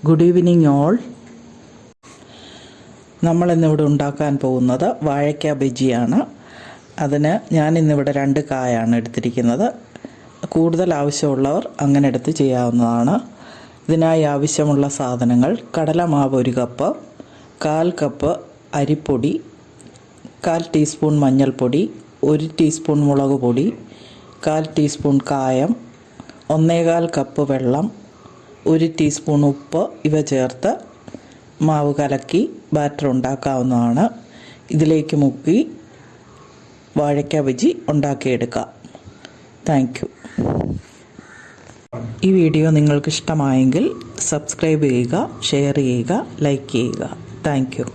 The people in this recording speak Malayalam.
Good evening all. നമ്മളിന്നിവിടെ ഉണ്ടാക്കാൻ പോകുന്നത് വാഴയ്ക്ക ബജിയാണ്. അതിന് ഞാനിന്നിവിടെ 2 കായാണ് എടുത്തിരിക്കുന്നത്. കൂടുതൽ ആവശ്യമുള്ളവർ അങ്ങനെ എടുത്ത് ചെയ്യാവുന്നതാണ്. ഇതിനായി ആവശ്യമുള്ള സാധനങ്ങൾ: കടലമാവ് 1 കപ്പ്, 1/4 കപ്പ് അരിപ്പൊടി, 1/4 ടീസ്പൂൺ മഞ്ഞൾപ്പൊടി, 1 ടീസ്പൂൺ മുളക് പൊടി, 1/4 ടീസ്പൂൺ കായം, 1/4 കപ്പ് വെള്ളം, 1 ടീസ്പൂൺ ഉപ്പ് ഇവ ചേർത്ത് മാവ് കലക്കി ബാറ്റർ ഉണ്ടാക്കാവുന്നതാണ്. ഇതിലേക്ക് മുക്കി വാഴയ്ക്ക ബജി ഉണ്ടാക്കിയെടുക്കാം. Thank you. ഈ വീഡിയോ നിങ്ങൾക്ക് ഇഷ്ടമായെങ്കിൽ സബ്സ്ക്രൈബ് ചെയ്യുക, ഷെയർ ചെയ്യുക, ലൈക്ക് ചെയ്യുക. Thank you.